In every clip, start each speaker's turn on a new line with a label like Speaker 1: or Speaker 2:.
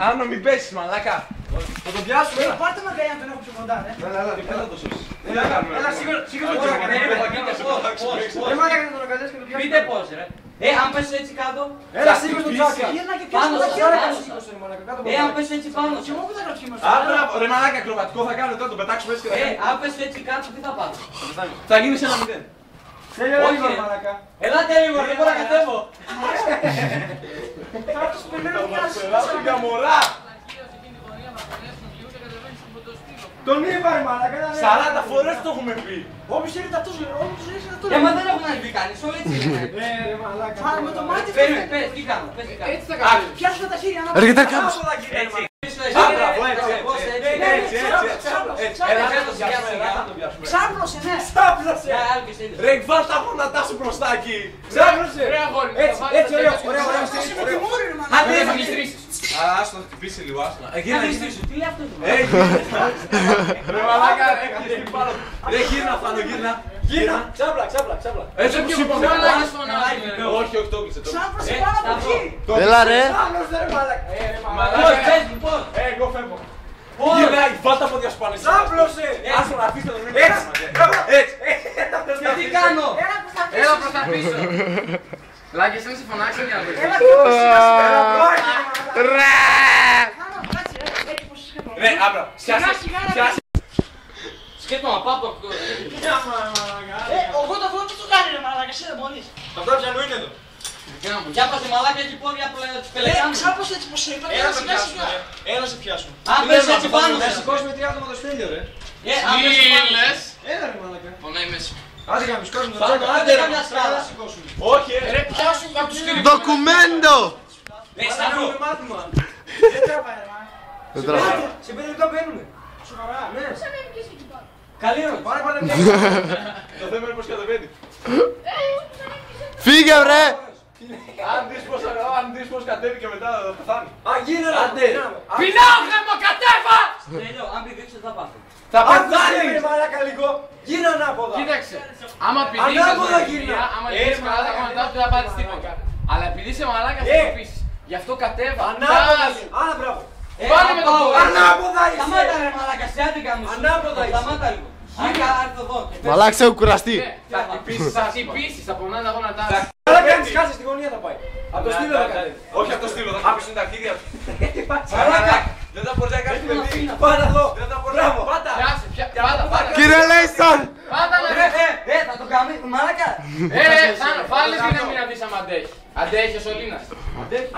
Speaker 1: Άνω μην πέσεις μαλάκα.
Speaker 2: Θα τον πιάσουμε.
Speaker 3: Πάρτε με αν δεν έχω πιο κοντά, ρε.
Speaker 1: Έλα το σώσεις.
Speaker 3: Έλα σίγουρα το πιάσουμε.
Speaker 4: Πείτε πώς ρε. Αν πέσει έτσι κάτω.
Speaker 2: Έλα σίγουρα το τσάκα.
Speaker 3: Γύρνα και πιάσουμε τα χέρια.
Speaker 4: Αν πέσει έτσι πάνω.
Speaker 3: Και εγώ που θα κρατιούμαστε.
Speaker 1: Ρε μαλάκα ακροβατικό θα κάνω τώρα, το πετάξουμε έτσι και θα κάνω.
Speaker 4: Αν πέσει έτσι κάτω τι θα πάρω.
Speaker 1: Θα γίνεις ένα 0.
Speaker 2: Τέλειο μαλάκα.
Speaker 4: Ελάτε λίγο, δεν μπορώ να κατέβω.
Speaker 3: Θα τους περιμένω μια
Speaker 1: Ελάτε μωρά.
Speaker 2: Τον είπα ρε μαλάκα.
Speaker 1: 40 φορές το έχουμε πει.
Speaker 3: Όποιος έρχεται αυτός, όποιος έρχεται αυτός.
Speaker 4: Μα δεν έχουν ανεβεί κανείς, όλοι έτσι είναι.
Speaker 2: Ρε μαλάκα.
Speaker 3: Με το μάτι
Speaker 4: Πες, τι κάνω, πες τι κάνω.
Speaker 2: Έτσι θα κάνω.
Speaker 3: πιάσουμε τα χέρια να
Speaker 5: Έρχεται κάποιος.
Speaker 1: Έτσι.
Speaker 3: Ξάπλωσε, ναι.
Speaker 1: Ρε βάλ τα γόνατά σου μπροστά εκεί.
Speaker 2: Ξάπλωσε. Έτσι ωραίο.
Speaker 3: Ξάπλωσε με τη μούρη, ρε μαλάκα.
Speaker 4: Άντε, θα γλιστρήσεις.
Speaker 1: Ας το χτυπήσει λίγο, άστο.
Speaker 4: Θα γλιστρήσω, τι λέει αυτό το
Speaker 1: Ρε μαλάκα, ρε γύρνα Φάνο, γύρνα.
Speaker 2: Γύρνα. Ξάπλα.
Speaker 1: Έτσι όπως είπα με
Speaker 4: μαλάκες
Speaker 1: Όχι, όχι, το έκλεισε.
Speaker 3: Ξάπλωσε πάνω από εκεί.
Speaker 5: Έλα ρε.
Speaker 2: Ξάπλωσε ρε μαλάκα.
Speaker 4: Πώς, πες μου, πώς.
Speaker 2: Εγώ φεύγω.
Speaker 1: Γύρνα, βάλ τα πόδια σου πάνω.
Speaker 2: Ξάπλωσε.
Speaker 1: Άστο να αφήστε τον
Speaker 2: Έτσι.
Speaker 1: Έτσι.
Speaker 4: Και τι κάνω.
Speaker 3: Έλα προς τα
Speaker 6: Έλα
Speaker 3: πίσω.
Speaker 6: προς τα πίσω. Λάκες, να σε φωνάξω για να δεις.
Speaker 3: Έλα πιο σιγά.
Speaker 5: Ρε.
Speaker 3: Κάνω, κάτσε, ρε. Έτσι πως σχεδόν.
Speaker 1: Ρε, άμπρα,
Speaker 3: Σιγά, σιγά, ρε.
Speaker 4: Σκέτο να πάω το...
Speaker 3: Εγώ το βρω τι του κάνει ρε μαλάκα, εσύ δεν μπορείς.
Speaker 2: Αυτό πιανού είναι εδώ.
Speaker 4: Για πάσε μαλάκια εκεί πόδια τους πελεκάνους.
Speaker 3: Ξάπλωσε έτσι πως είπα.
Speaker 2: Έλα
Speaker 3: Έλα
Speaker 2: σε
Speaker 3: σιγά
Speaker 2: πιάσουμε.
Speaker 3: σιγά.
Speaker 2: Έλα σε πιάσουμε.
Speaker 4: Αν πες έτσι πάνω
Speaker 2: Να
Speaker 4: σου.
Speaker 2: σηκώσουμε 3 άτομα το στέλιο ρε.
Speaker 4: Αν πες έτσι πάνω σου.
Speaker 6: Φίλες.
Speaker 2: Έλα ρε μαλάκα.
Speaker 6: Πονάει μέσα.
Speaker 2: Άντε για να σηκώσουμε το
Speaker 1: Πάμε,
Speaker 2: τσάκα.
Speaker 1: άντε, ρε,
Speaker 4: μια σκάλα.
Speaker 2: Να σηκώσουμε.
Speaker 1: Όχι,
Speaker 6: Ρε πιάσου από τους κύριους.
Speaker 5: Δοκουμέντο.
Speaker 4: Ρε, Σταύρο.
Speaker 2: μάθημα.
Speaker 3: Δεν τράβα ρε μαλάκα.
Speaker 5: Δεν τραβάει.
Speaker 2: Σε 5 λεπτά μπαίνουμε. Σοβαρά. Ναι.
Speaker 4: Καλή ερώτηση.
Speaker 2: Πάρε.
Speaker 1: το θέμα είναι πως κατεβαίνει.
Speaker 5: Φύγε ρε.
Speaker 1: Αν δεις πως κατέβει και μετά θα πεθάνει.
Speaker 2: Α, γίνε ρε.
Speaker 1: Άντε.
Speaker 6: Πεινάω γράμμα, κατέβα!
Speaker 4: Τέλειο, αν πηδήξω θα πάθω.
Speaker 1: Θα
Speaker 2: Αν δεν
Speaker 1: πεθάνεις.
Speaker 2: ρε μαλάκα λίγο. Γίνε ανάποδα.
Speaker 6: Κοίταξε, άμα πηδήσεις
Speaker 2: Ανάποδα
Speaker 6: με
Speaker 2: γύρνα.
Speaker 6: ευκαιρία, άμα γυρίσεις καλά τα κόμματά σου δεν θα πάρεις τίποτα. Αλλά επειδή είσαι μαλάκας θα το πεις. Γι' αυτό κατέβα.
Speaker 2: Ανάποδα.
Speaker 6: Φτάσει.
Speaker 2: Άρα μπράβο.
Speaker 6: Πάλι με το πόδι.
Speaker 2: Ανάποδα
Speaker 4: Σταμάτα
Speaker 2: είσαι.
Speaker 4: ρε μαλάκα, σιάτικα μου.
Speaker 2: Ανάποδα είσαι.
Speaker 4: Σταμάτα λίγο. Αν έρθω εδώ.
Speaker 5: Μαλάξε έχω κουραστεί.
Speaker 6: Θα χτυπήσεις, θα χτυπήσεις, θα πονάνε τα γόνατά σου.
Speaker 2: Αλλά κάνεις κάτσε στη γωνία θα πάει. Από το στήλο θα κάνει.
Speaker 1: Όχι από το στήλο, θα χτυπήσουν τα αρχίδια του.
Speaker 2: Μαλάκα.
Speaker 1: Δεν θα μπορείς να κάνεις παιδί.
Speaker 2: Πάτα εδώ.
Speaker 1: Δεν θα μπορείς να πάτα.
Speaker 6: Πιάσε, πάτα.
Speaker 5: Κύριε Λέισον.
Speaker 6: Πάτα να δεις.
Speaker 4: Θα το κάνει, μαλάκα.
Speaker 6: Βάλε την να μην αδείς άμα αντέχει. Αντέχει ο Σωλήνας.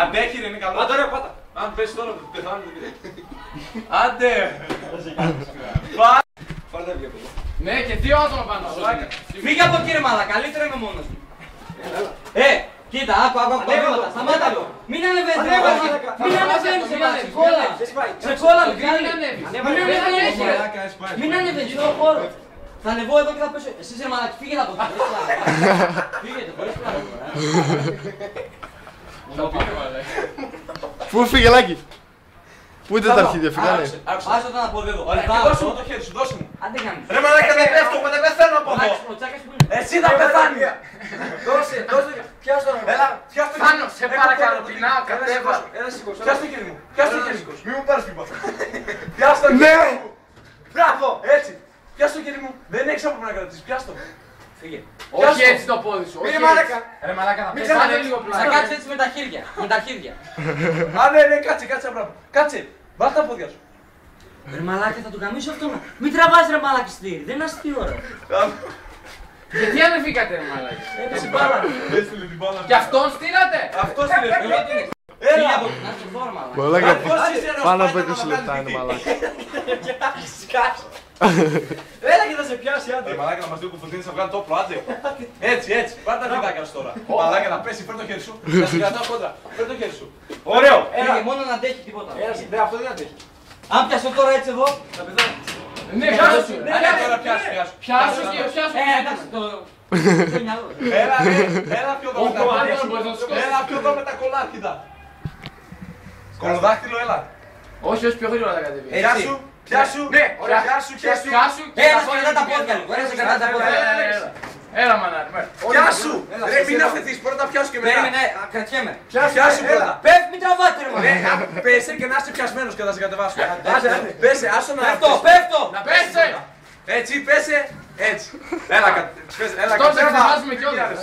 Speaker 1: Αντέχει ρε, είναι καλό.
Speaker 2: Άντε ρε πάτα.
Speaker 1: Αν πέσει τώρα θα πεθάνει. Άντε.
Speaker 2: Πάρε τα βγήκε.
Speaker 6: Ναι, και 2 άτομα πάνω σου.
Speaker 4: Φύγε από εκεί ρε μαλάκα, καλύτερα είμαι μόνος μου. Κοίτα, άκου τα βήματα, σταμάτα λίγο. Μην ανεβαίνεις ρε μαλάκα. Μην ανεβαίνεις ρε μαλάκα, κόλλα. Σε κόλλα
Speaker 6: Μην ανέβεις.
Speaker 4: Μην ανεβαίνεις στον χώρο. Θα ανεβώ εδώ και θα πέσω. Εσείς ρε μαλάκα, φύγετε από εκεί. Φύγετε, χωρίς πλάνα.
Speaker 5: Πού φύγε Λάκη. Πού είναι τα αρχίδια, φύγανε.
Speaker 4: Άσο το να αποδίδω.
Speaker 1: Ωραία, και δώσε μου το χέρι σου, δώσε μου.
Speaker 4: Άντε κάνεις.
Speaker 1: Ρε μαλάκα δεν πέφτω, δεν πεθαίνω από εδώ.
Speaker 4: Ο Τσάκας που είναι.
Speaker 1: Εσύ θα πεθάνει.
Speaker 2: Δώσε. Πιάσ' το ρε.
Speaker 1: Έλα, πιάσ' το χέρι
Speaker 6: Πάνω,
Speaker 1: μου.
Speaker 6: σε παρακαλώ, πεινάω, κατέβα.
Speaker 2: Έλα σηκώσου.
Speaker 1: Πιάσ' το χέρι μου. Πιάσ' το χέρι μου. Μη μου πάρεις τίποτα. Πιάσ' το χέρι μου. Μπράβο, έτσι. Πιάσ' το χέρι μου. Δεν έχεις από να κρατήσεις, πιάσ' το.
Speaker 4: Φύγε.
Speaker 6: Όχι έτσι το πόδι σου.
Speaker 2: Μη μαλάκα.
Speaker 6: Ρε μαλάκα θα
Speaker 2: Μην
Speaker 6: πέσει. Πάνε λίγο
Speaker 4: Θα
Speaker 6: πλάκα.
Speaker 4: κάτσεις έτσι με τα χέρια. Με τα χέρια.
Speaker 1: Α, ναι, κάτσε, μπράβο. Κάτσε. Βάλ τα πόδια σου.
Speaker 4: Ρε μαλάκα θα το καμίσω αυτό να. Μην τραβάς ρε μαλάκα στήρι. Δεν είναι αστείο ρε.
Speaker 6: Γιατί ανεβήκατε ρε μαλάκα.
Speaker 4: Έπεσε μπάλα.
Speaker 1: Έστειλε την μπάλα.
Speaker 6: Και αυτόν στείλατε.
Speaker 1: Αυτός είναι.
Speaker 4: Φύγε
Speaker 1: Έλα.
Speaker 4: από εκεί. Να σου δω ρε μαλάκα.
Speaker 5: Μαλάκα πάνω από
Speaker 1: Σπάινα
Speaker 5: 20
Speaker 1: να
Speaker 5: λεπτά είναι
Speaker 1: βγάλει
Speaker 5: μαλάκα.
Speaker 2: Έλα και θα σε πιάσει άντε.
Speaker 1: Ρε μαλάκα να μας δει ο Κουφουτίνης θα βγάλει το όπλο, άντε. Έτσι. Πάρ' τα διδάκια σου τώρα. Μαλάκα να πέσει, φέρ' το χέρι σου. Να σε κρατάω κόντρα. Φέρ' το χέρι σου. Ωραίο.
Speaker 4: Φύγε μόνο να αντέχει τίποτα.
Speaker 2: Έλα, αυτό δεν αντέχει.
Speaker 4: Αν πιάσω τώρα έτσι εδώ, θα πεθάνω.
Speaker 6: Ναι, πιάσου.
Speaker 1: Άντε τώρα πιάσου.
Speaker 6: Πιάσου και πιάσου.
Speaker 4: Εντάξει, το μυαλό.
Speaker 1: Έλα πιο εδώ με τα
Speaker 6: Όχι,
Speaker 1: κολάρκιδα.
Speaker 6: δεν μπορείς να το σκοτώσεις.
Speaker 1: Έλα πιο εδώ με τα κολάρκιδα. Κολοδάχτυλο, έλα.
Speaker 6: Όχι, πιο γρήγορα θα κατεβεί.
Speaker 1: Πιάσου.
Speaker 6: Ναι,
Speaker 1: Ωραία, πιάσου.
Speaker 6: Πιάσου.
Speaker 4: Ένα σε κρατά τα πόδια λίγο. Ένα σε κρατά τα πόδια.
Speaker 6: Έλα μανάρι.
Speaker 1: Πιάσου! Ρε μην αφαιθείς, πρώτα πιάσου και μετά.
Speaker 4: Περίμενε, κρατιέμαι.
Speaker 1: Πιάσου πρώτα.
Speaker 4: Πέφτει, μην τραβάτε ρε
Speaker 1: Ναι,
Speaker 4: μαλάκα.
Speaker 1: πέσε και να είσαι πιασμένος και θα σε κατεβάσω. Πέσε, άσο να
Speaker 4: Πέφτω, πέφτω.
Speaker 6: Να πέσε!
Speaker 1: Έτσι, πέσε, έτσι. Έλα, έλα,
Speaker 6: Τώρα σε ξεβάζουμε κιόλας.